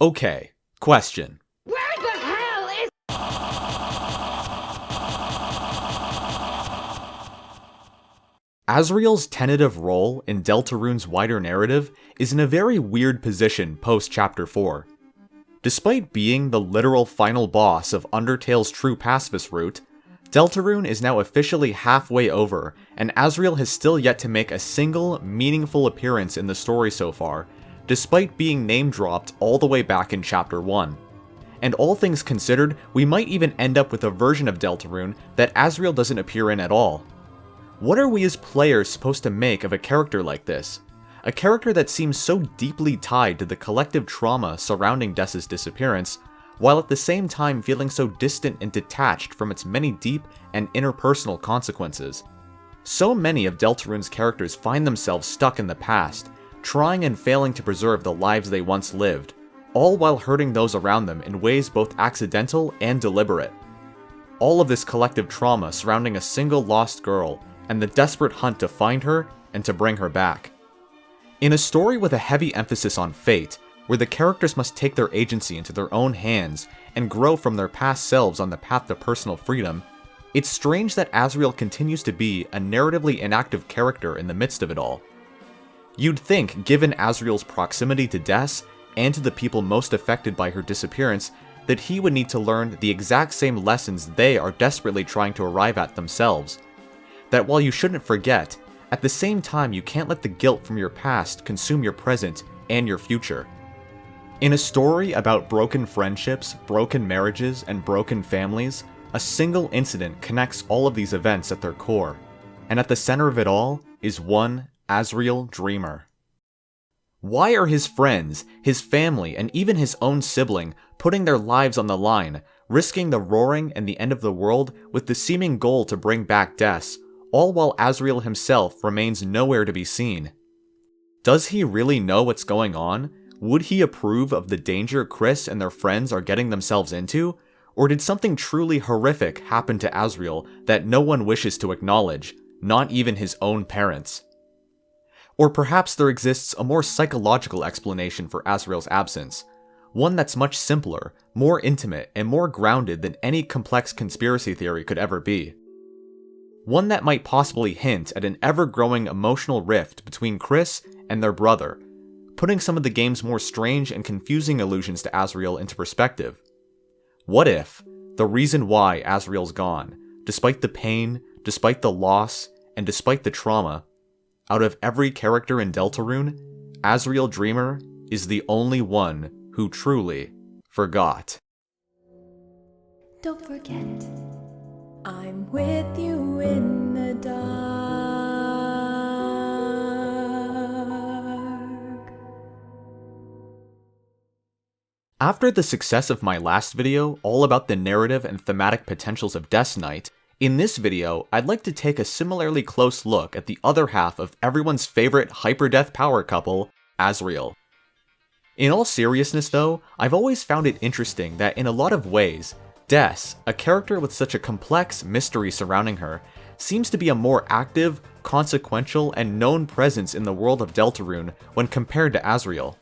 Okay, question. Where the hell is... Asriel's tentative role in Deltarune's wider narrative is in a very weird position post-Chapter 4. Despite being the literal final boss of Undertale's true pacifist route, Deltarune is now officially halfway over, and Asriel has still yet to make a single, meaningful appearance in the story so far, despite being name-dropped all the way back in Chapter 1. And all things considered, we might even end up with a version of Deltarune that Asriel doesn't appear in at all. What are we as players supposed to make of a character like this? A character that seems so deeply tied to the collective trauma surrounding Dessa's disappearance, while at the same time feeling so distant and detached from its many deep and interpersonal consequences. So many of Deltarune's characters find themselves stuck in the past, trying and failing to preserve the lives they once lived, all while hurting those around them in ways both accidental and deliberate. All of this collective trauma surrounding a single lost girl, and the desperate hunt to find her and to bring her back. In a story with a heavy emphasis on fate, where the characters must take their agency into their own hands and grow from their past selves on the path to personal freedom, it's strange that Asriel continues to be a narratively inactive character in the midst of it all. You'd think, given Asriel's proximity to Des and to the people most affected by her disappearance, that he would need to learn the exact same lessons they are desperately trying to arrive at themselves. That while you shouldn't forget, at the same time you can't let the guilt from your past consume your present and your future. In a story about broken friendships, broken marriages, and broken families, a single incident connects all of these events at their core, and at the center of it all is one Asriel Dreamer. Why are his friends, his family, and even his own sibling putting their lives on the line, risking the roaring and the end of the world with the seeming goal to bring back Des, all while Asriel himself remains nowhere to be seen? Does he really know what's going on? Would he approve of the danger Chris and their friends are getting themselves into? Or did something truly horrific happen to Asriel that no one wishes to acknowledge, not even his own parents? Or perhaps there exists a more psychological explanation for Asriel's absence, one that's much simpler, more intimate, and more grounded than any complex conspiracy theory could ever be. One that might possibly hint at an ever-growing emotional rift between Chris and their brother, putting some of the game's more strange and confusing allusions to Asriel into perspective. What if the reason why Asriel's gone, despite the pain, despite the loss, and despite the trauma, out of every character in Deltarune, Asriel Dreamer is the only one who truly forgot? Don't forget, I'm with you in the dark. After the success of my last video, all about the narrative and thematic potentials of Death Knight, in this video, I'd like to take a similarly close look at the other half of everyone's favorite hyperdeath power couple, Asriel. In all seriousness though, I've always found it interesting that in a lot of ways, Des, a character with such a complex mystery surrounding her, seems to be a more active, consequential, and known presence in the world of Deltarune when compared to Asriel.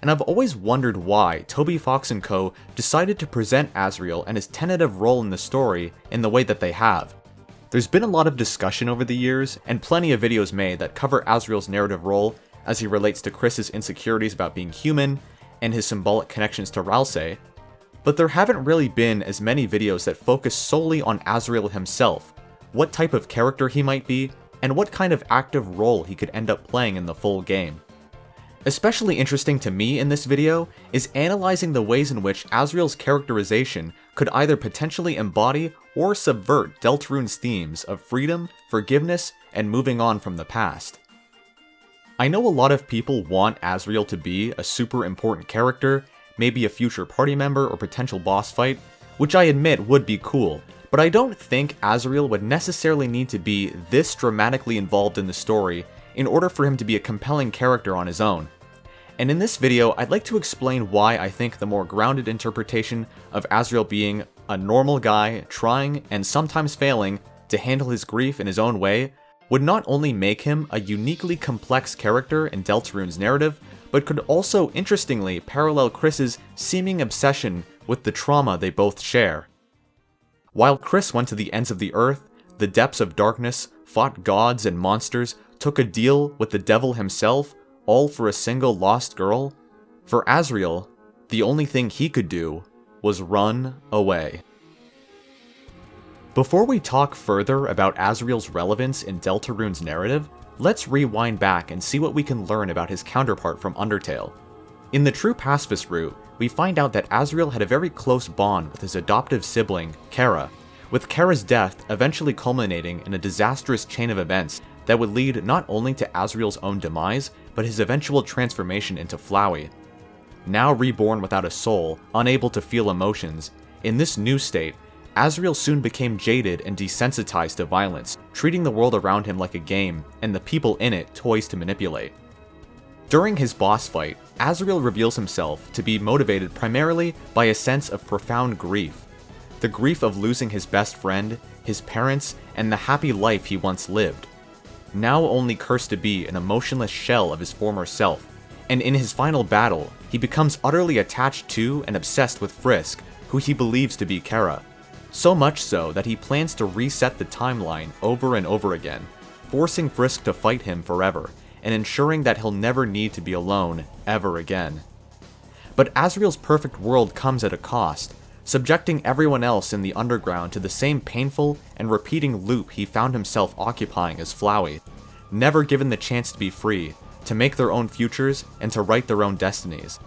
And I've always wondered why Toby Fox & Co. decided to present Asriel and his tentative role in the story in the way that they have. There's been a lot of discussion over the years, and plenty of videos made that cover Asriel's narrative role as he relates to Chris's insecurities about being human, and his symbolic connections to Ralsei, but there haven't really been as many videos that focus solely on Asriel himself, what type of character he might be, and what kind of active role he could end up playing in the full game. Especially interesting to me in this video is analyzing the ways in which Asriel's characterization could either potentially embody or subvert Deltarune's themes of freedom, forgiveness, and moving on from the past. I know a lot of people want Asriel to be a super important character, maybe a future party member or potential boss fight, which I admit would be cool, but I don't think Asriel would necessarily need to be this dramatically involved in the story in order for him to be a compelling character on his own. And in this video, I'd like to explain why I think the more grounded interpretation of Asriel being a normal guy trying and sometimes failing to handle his grief in his own way would not only make him a uniquely complex character in Deltarune's narrative, but could also interestingly parallel Chris's seeming obsession with the trauma they both share. While Chris went to the ends of the earth, the depths of darkness, fought gods and monsters, took a deal with the devil himself, all for a single lost girl, for Asriel, the only thing he could do was run away. Before we talk further about Asriel's relevance in Deltarune's narrative, let's rewind back and see what we can learn about his counterpart from Undertale. In the True Pacifist route, we find out that Asriel had a very close bond with his adoptive sibling, Kara, with Kara's death eventually culminating in a disastrous chain of events that would lead not only to Asriel's own demise, but his eventual transformation into Flowey. Now reborn without a soul, unable to feel emotions, in this new state, Asriel soon became jaded and desensitized to violence, treating the world around him like a game, and the people in it toys to manipulate. During his boss fight, Asriel reveals himself to be motivated primarily by a sense of profound grief. The grief of losing his best friend, his parents, and the happy life he once lived. Now only cursed to be an emotionless shell of his former self, and in his final battle, he becomes utterly attached to and obsessed with Frisk, who he believes to be Kara. So much so that he plans to reset the timeline over and over again, forcing Frisk to fight him forever, and ensuring that he'll never need to be alone ever again. But Asriel's perfect world comes at a cost, subjecting everyone else in the underground to the same painful and repeating loop he found himself occupying as Flowey, never given the chance to be free, to make their own futures, and to write their own destinies.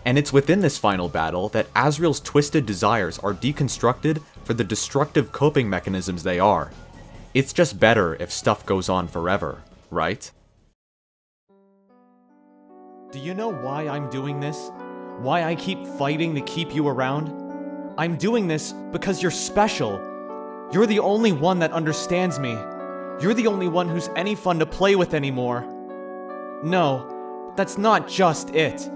And it's within this final battle that Asriel's twisted desires are deconstructed for the destructive coping mechanisms they are. It's just better if stuff goes on forever, right? Do you know why I'm doing this? Why I keep fighting to keep you around? I'm doing this because you're special. You're the only one that understands me. You're the only one who's any fun to play with anymore. No, that's not just it.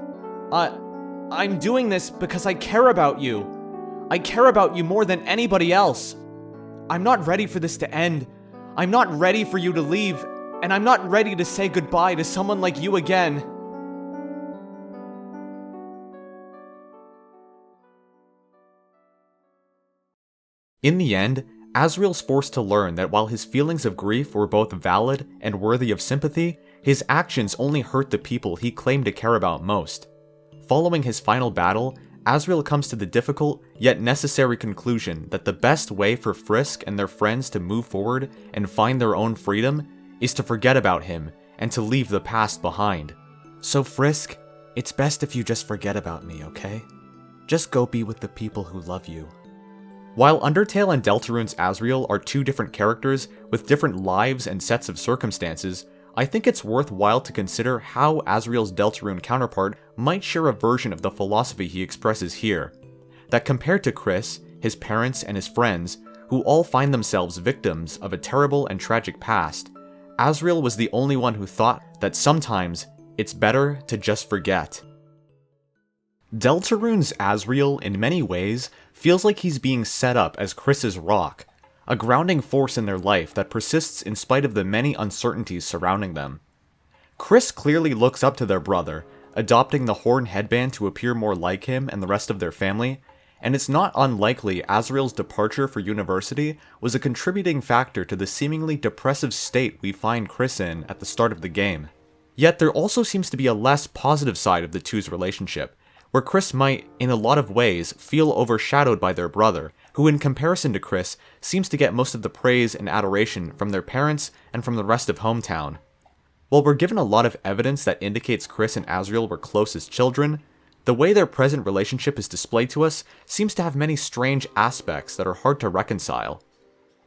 I'm doing this because I care about you. I care about you more than anybody else. I'm not ready for this to end. I'm not ready for you to leave, and I'm not ready to say goodbye to someone like you again. In the end, Asriel's forced to learn that while his feelings of grief were both valid and worthy of sympathy, his actions only hurt the people he claimed to care about most. Following his final battle, Asriel comes to the difficult yet necessary conclusion that the best way for Frisk and their friends to move forward and find their own freedom is to forget about him and to leave the past behind. So Frisk, it's best if you just forget about me, okay? Just go be with the people who love you. While Undertale and Deltarune's Asriel are two different characters with different lives and sets of circumstances, I think it's worthwhile to consider how Asriel's Deltarune counterpart might share a version of the philosophy he expresses here. That compared to Chris, his parents, and his friends, who all find themselves victims of a terrible and tragic past, Asriel was the only one who thought that sometimes it's better to just forget. Deltarune's Asriel, in many ways, feels like he's being set up as Chris's rock, a grounding force in their life that persists in spite of the many uncertainties surrounding them. Chris clearly looks up to their brother, adopting the horn headband to appear more like him and the rest of their family, and it's not unlikely Asriel's departure for university was a contributing factor to the seemingly depressive state we find Chris in at the start of the game. Yet there also seems to be a less positive side of the two's relationship, where Chris might, in a lot of ways, feel overshadowed by their brother, who in comparison to Chris, seems to get most of the praise and adoration from their parents and from the rest of hometown. While we're given a lot of evidence that indicates Chris and Asriel were close as children, the way their present relationship is displayed to us seems to have many strange aspects that are hard to reconcile.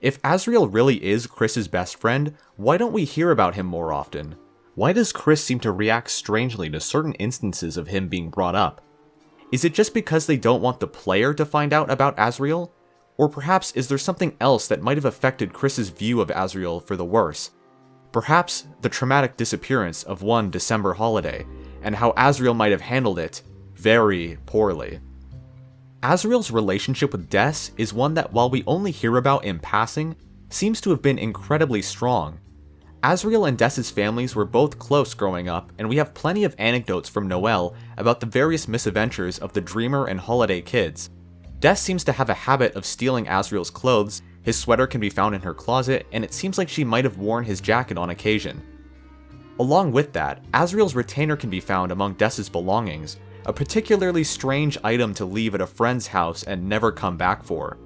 If Asriel really is Chris's best friend, why don't we hear about him more often? Why does Chris seem to react strangely to certain instances of him being brought up? Is it just because they don't want the player to find out about Asriel? Or perhaps is there something else that might have affected Chris's view of Asriel for the worse? Perhaps the traumatic disappearance of one December holiday, and how Asriel might have handled it very poorly. Asriel's relationship with Des is one that, while we only hear about in passing, seems to have been incredibly strong. Asriel and Dess's families were both close growing up, and we have plenty of anecdotes from Noelle about the various misadventures of the Dreamer and Holiday kids. Des seems to have a habit of stealing Asriel's clothes, his sweater can be found in her closet, and it seems like she might have worn his jacket on occasion. Along with that, Asriel's retainer can be found among Dess's belongings, a particularly strange item to leave at a friend's house and never come back for.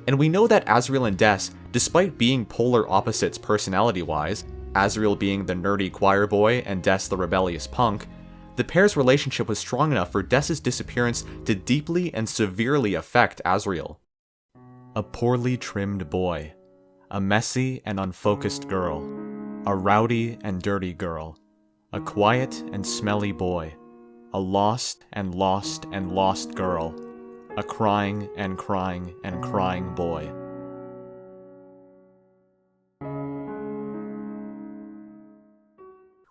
And we know that Asriel and Des, despite being polar opposites personality-wise, Asriel being the nerdy choir boy and Des the rebellious punk, the pair's relationship was strong enough for Dess's disappearance to deeply and severely affect Asriel. A poorly trimmed boy, a messy and unfocused girl, a rowdy and dirty girl, a quiet and smelly boy, a lost and lost and lost girl, a crying and crying and crying boy.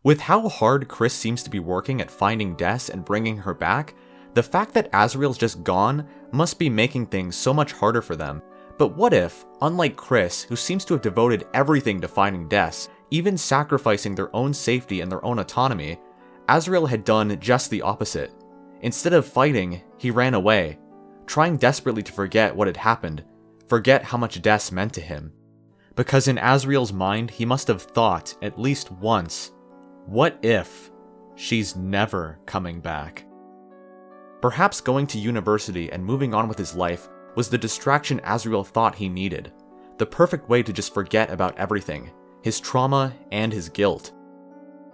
With how hard Chris seems to be working at finding Des and bringing her back, the fact that Asriel's just gone must be making things so much harder for them. But what if, unlike Chris, who seems to have devoted everything to finding Des, even sacrificing their own safety and their own autonomy, Asriel had done just the opposite. Instead of fighting, he ran away, trying desperately to forget what had happened, forget how much Des meant to him. Because in Asriel's mind, he must have thought, at least once, what if she's never coming back? Perhaps going to university and moving on with his life was the distraction Asriel thought he needed, the perfect way to just forget about everything, his trauma and his guilt.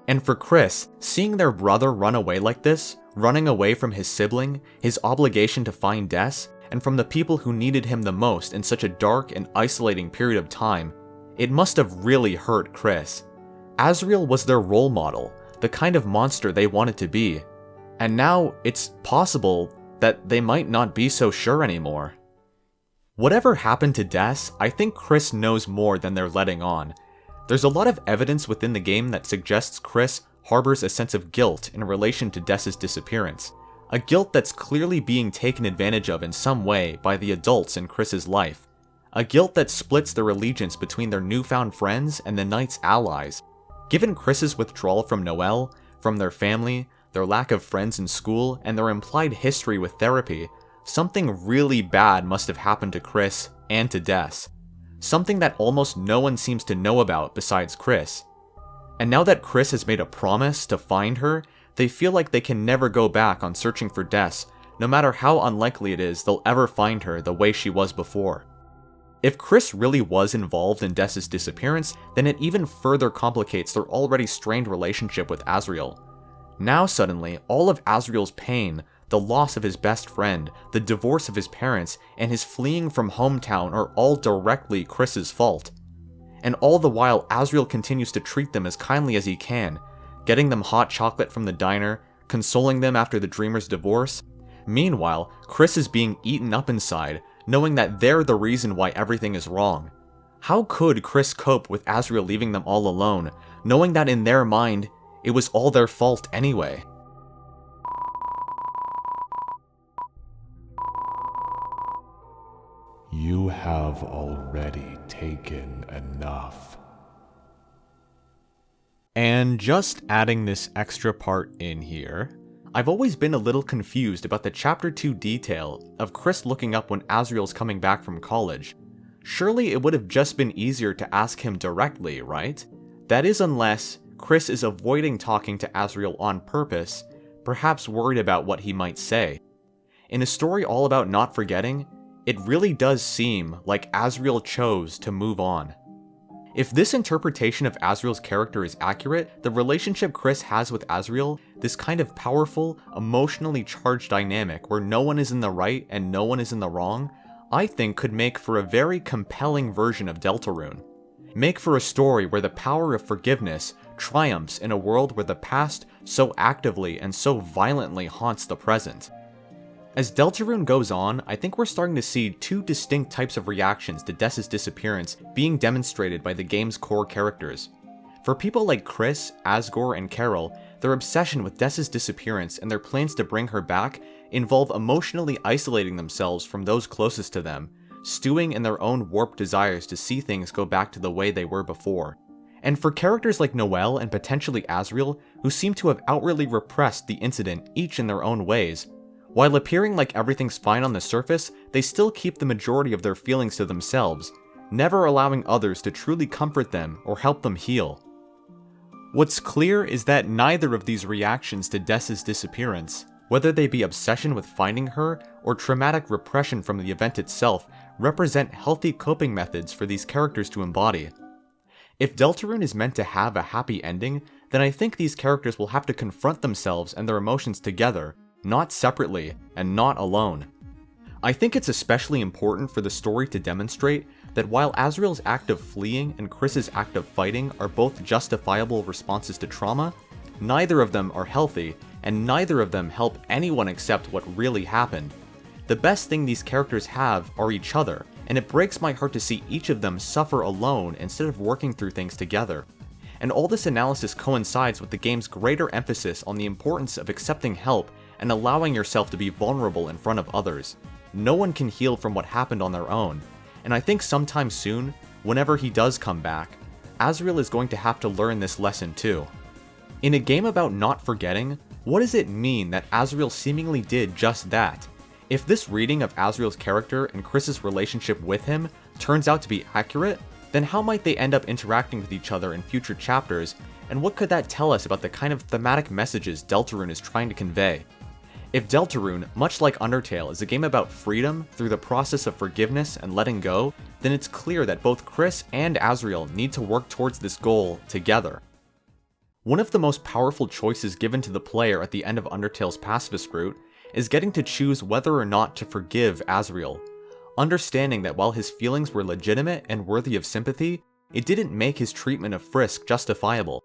And for Chris, seeing their brother run away like this, running away from his sibling, his obligation to find Des, and from the people who needed him the most in such a dark and isolating period of time, it must have really hurt Chris. Asriel was their role model, the kind of monster they wanted to be, and now it's possible that they might not be so sure anymore. Whatever happened to Des, I think Chris knows more than they're letting on. There's a lot of evidence within the game that suggests Chris harbors a sense of guilt in relation to Dess's disappearance, a guilt that's clearly being taken advantage of in some way by the adults in Chris's life, a guilt that splits their allegiance between their newfound friends and the Knight's allies. Given Chris's withdrawal from Noelle, from their family, their lack of friends in school, and their implied history with therapy, something really bad must have happened to Chris and to Des. Something that almost no one seems to know about besides Chris. And now that Chris has made a promise to find her, they feel like they can never go back on searching for Des, no matter how unlikely it is they'll ever find her the way she was before. If Chris really was involved in Dess's disappearance, then it even further complicates their already strained relationship with Asriel. Now suddenly, all of Asriel's pain, the loss of his best friend, the divorce of his parents, and his fleeing from hometown are all directly Chris's fault. And all the while, Asriel continues to treat them as kindly as he can, getting them hot chocolate from the diner, consoling them after the Dreamer's divorce. Meanwhile, Chris is being eaten up inside, knowing that they're the reason why everything is wrong. How could Chris cope with Asriel leaving them all alone, knowing that in their mind, it was all their fault anyway? You have already taken enough. And just adding this extra part in here, I've always been a little confused about the Chapter 2 detail of Chris looking up when Asriel's coming back from college. Surely it would have just been easier to ask him directly, right? That is, unless Chris is avoiding talking to Asriel on purpose, perhaps worried about what he might say. In a story all about not forgetting, it really does seem like Asriel chose to move on. If this interpretation of Asriel's character is accurate, the relationship Chris has with Asriel, this kind of powerful, emotionally charged dynamic where no one is in the right and no one is in the wrong, I think could make for a very compelling version of Deltarune. Make for a story where the power of forgiveness triumphs in a world where the past so actively and so violently haunts the present. As Deltarune goes on, I think we're starting to see two distinct types of reactions to Dess's disappearance being demonstrated by the game's core characters. For people like Chris, Asgore, and Carol, their obsession with Dess's disappearance and their plans to bring her back involve emotionally isolating themselves from those closest to them, stewing in their own warped desires to see things go back to the way they were before. And for characters like Noelle and potentially Asriel, who seem to have outwardly repressed the incident each in their own ways, while appearing like everything's fine on the surface, they still keep the majority of their feelings to themselves, never allowing others to truly comfort them or help them heal. What's clear is that neither of these reactions to Dessa's disappearance, whether they be obsession with finding her or traumatic repression from the event itself, represent healthy coping methods for these characters to embody. If Deltarune is meant to have a happy ending, then I think these characters will have to confront themselves and their emotions together, not separately, and not alone. I think it's especially important for the story to demonstrate that while Asriel's act of fleeing and Chris's act of fighting are both justifiable responses to trauma, neither of them are healthy, and neither of them help anyone accept what really happened. The best thing these characters have are each other, and it breaks my heart to see each of them suffer alone instead of working through things together. And all this analysis coincides with the game's greater emphasis on the importance of accepting help and allowing yourself to be vulnerable in front of others. No one can heal from what happened on their own, and I think sometime soon, whenever he does come back, Asriel is going to have to learn this lesson too. In a game about not forgetting, what does it mean that Asriel seemingly did just that? If this reading of Asriel's character and Chris's relationship with him turns out to be accurate, then how might they end up interacting with each other in future chapters, and what could that tell us about the kind of thematic messages Deltarune is trying to convey? If Deltarune, much like Undertale, is a game about freedom through the process of forgiveness and letting go, then it's clear that both Chris and Asriel need to work towards this goal together. One of the most powerful choices given to the player at the end of Undertale's pacifist route is getting to choose whether or not to forgive Asriel, understanding that while his feelings were legitimate and worthy of sympathy, it didn't make his treatment of Frisk justifiable.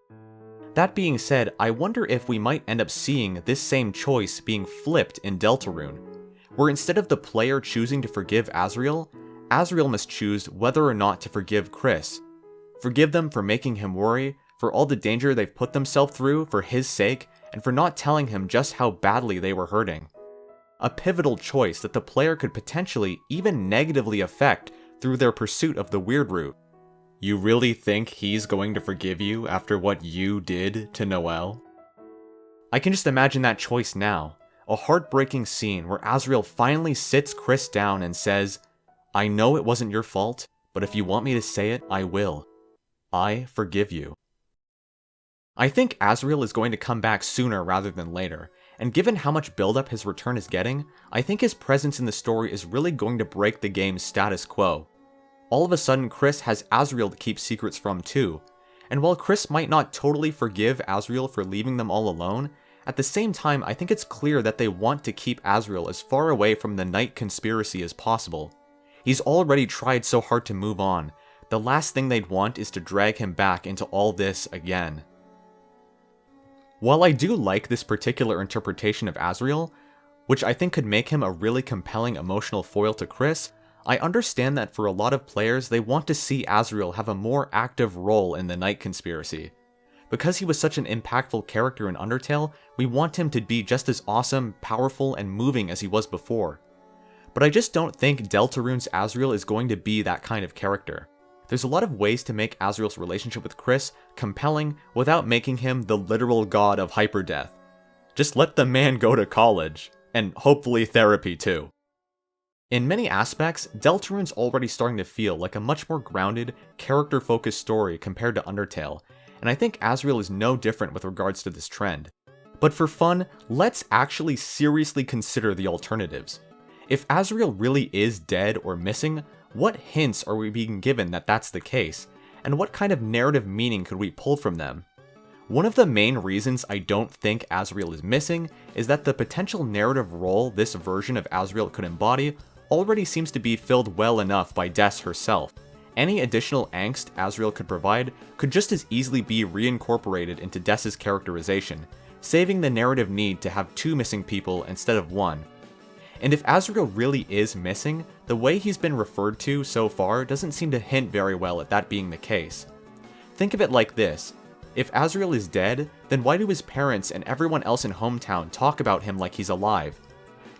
That being said, I wonder if we might end up seeing this same choice being flipped in Deltarune, where instead of the player choosing to forgive Asriel, Asriel must choose whether or not to forgive Chris. Forgive them for making him worry, for all the danger they've put themselves through for his sake, and for not telling him just how badly they were hurting. A pivotal choice that the player could potentially even negatively affect through their pursuit of the weird route. You really think he's going to forgive you after what you did to Noelle? I can just imagine that choice now. A heartbreaking scene where Asriel finally sits Chris down and says, "I know it wasn't your fault, but if you want me to say it, I will. I forgive you." I think Asriel is going to come back sooner rather than later, and given how much buildup his return is getting, I think his presence in the story is really going to break the game's status quo. All of a sudden, Chris has Asriel to keep secrets from too, and while Chris might not totally forgive Asriel for leaving them all alone, at the same time I think it's clear that they want to keep Asriel as far away from the Night Conspiracy as possible. He's already tried so hard to move on, the last thing they'd want is to drag him back into all this again. While I do like this particular interpretation of Asriel, which I think could make him a really compelling emotional foil to Chris, I understand that for a lot of players they want to see Asriel have a more active role in the Night Conspiracy. Because he was such an impactful character in Undertale, we want him to be just as awesome, powerful, and moving as he was before. But I just don't think Deltarune's Asriel is going to be that kind of character. There's a lot of ways to make Asriel's relationship with Chris compelling without making him the literal god of hyperdeath. Just let the man go to college, and hopefully therapy too. In many aspects, Deltarune's already starting to feel like a much more grounded, character-focused story compared to Undertale, and I think Asriel is no different with regards to this trend. But for fun, let's actually seriously consider the alternatives. If Asriel really is dead or missing, what hints are we being given that that's the case, and what kind of narrative meaning could we pull from them? One of the main reasons I don't think Asriel is missing is that the potential narrative role this version of Asriel could embody already seems to be filled well enough by Des herself. Any additional angst Asriel could provide could just as easily be reincorporated into Des's characterization, saving the narrative need to have two missing people instead of one. And if Asriel really is missing, the way he's been referred to so far doesn't seem to hint very well at that being the case. Think of it like this. If Asriel is dead, then why do his parents and everyone else in Hometown talk about him like he's alive?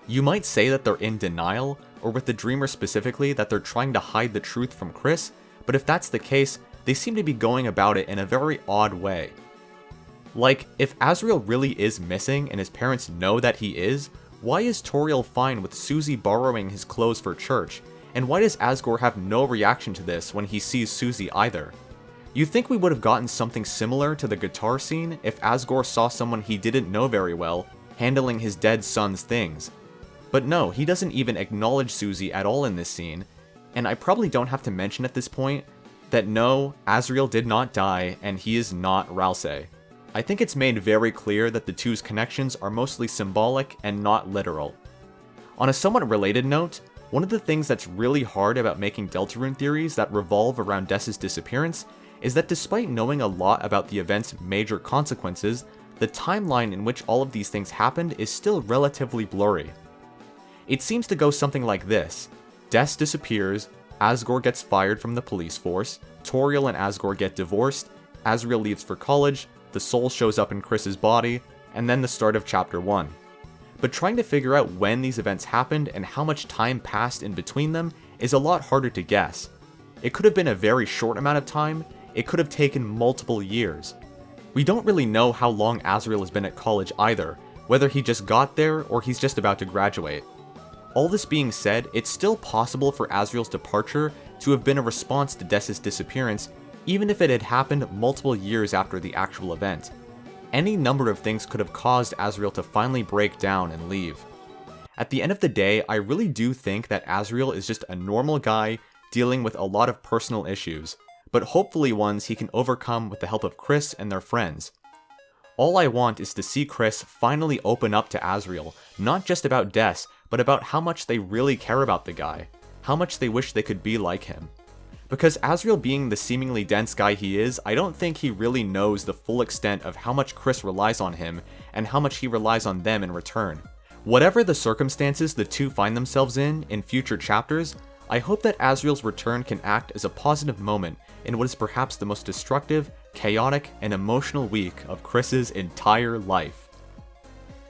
You might say that they're in denial, or with the Dreamer specifically that they're trying to hide the truth from Chris, but if that's the case, they seem to be going about it in a very odd way. Like, if Asriel really is missing and his parents know that he is, why is Toriel fine with Susie borrowing his clothes for church? And why does Asgore have no reaction to this when he sees Susie either? You'd think we would have gotten something similar to the guitar scene if Asgore saw someone he didn't know very well handling his dead son's things. But no, he doesn't even acknowledge Susie at all in this scene, and I probably don't have to mention at this point that no, Asriel did not die and he is not Ralsei. I think it's made very clear that the two's connections are mostly symbolic and not literal. On a somewhat related note, one of the things that's really hard about making Deltarune theories that revolve around Des' disappearance is that despite knowing a lot about the event's major consequences, the timeline in which all of these things happened is still relatively blurry. It seems to go something like this: Des disappears, Asgore gets fired from the police force, Toriel and Asgore get divorced, Asriel leaves for college, the soul shows up in Chris's body, and then the start of Chapter 1. But trying to figure out when these events happened and how much time passed in between them is a lot harder to guess. It could have been a very short amount of time, it could have taken multiple years. We don't really know how long Asriel has been at college either, whether he just got there or he's just about to graduate. All this being said, it's still possible for Asriel's departure to have been a response to Des' disappearance, even if it had happened multiple years after the actual event. Any number of things could have caused Asriel to finally break down and leave. At the end of the day, I really do think that Asriel is just a normal guy dealing with a lot of personal issues, but hopefully ones he can overcome with the help of Chris and their friends. All I want is to see Chris finally open up to Asriel, not just about Des, but about how much they really care about the guy, how much they wish they could be like him. Because Asriel being the seemingly dense guy he is, I don't think he really knows the full extent of how much Chris relies on him and how much he relies on them in return. Whatever the circumstances the two find themselves in future chapters, I hope that Asriel's return can act as a positive moment in what is perhaps the most destructive, chaotic, and emotional week of Chris's entire life.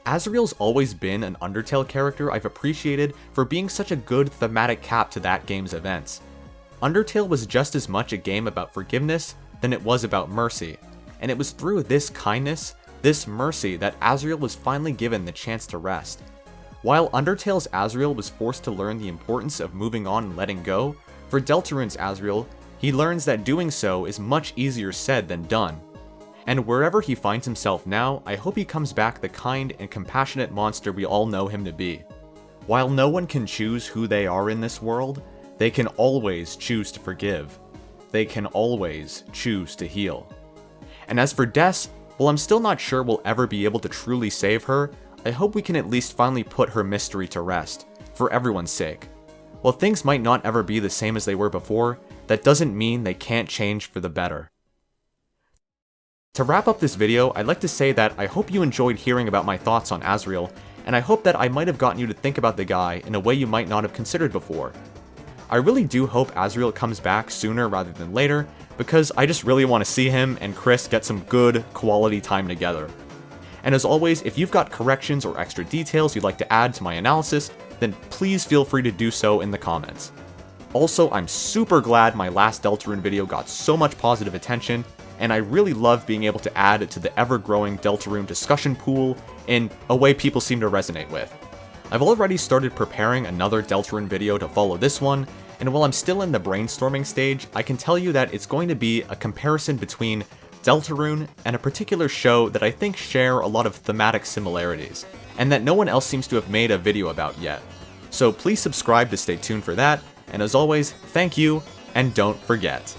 Asriel's always been an Undertale character I've appreciated for being such a good thematic cap to that game's events. Undertale was just as much a game about forgiveness than it was about mercy, and it was through this kindness, this mercy, that Asriel was finally given the chance to rest. While Undertale's Asriel was forced to learn the importance of moving on and letting go, for Deltarune's Asriel, he learns that doing so is much easier said than done. And wherever he finds himself now, I hope he comes back the kind and compassionate monster we all know him to be. While no one can choose who they are in this world, they can always choose to forgive. They can always choose to heal. And as for Des, while I'm still not sure we'll ever be able to truly save her, I hope we can at least finally put her mystery to rest, for everyone's sake. While things might not ever be the same as they were before, that doesn't mean they can't change for the better. To wrap up this video, I'd like to say that I hope you enjoyed hearing about my thoughts on Asriel, and I hope that I might have gotten you to think about the guy in a way you might not have considered before. I really do hope Asriel comes back sooner rather than later, because I just really want to see him and Chris get some good, quality time together. And as always, if you've got corrections or extra details you'd like to add to my analysis, then please feel free to do so in the comments. Also, I'm super glad my last Deltarune video got so much positive attention, and I really love being able to add to the ever-growing Deltarune discussion pool in a way people seem to resonate with. I've already started preparing another Deltarune video to follow this one, and while I'm still in the brainstorming stage, I can tell you that it's going to be a comparison between Deltarune and a particular show that I think share a lot of thematic similarities, and that no one else seems to have made a video about yet. So please subscribe to stay tuned for that, and as always, thank you, and don't forget,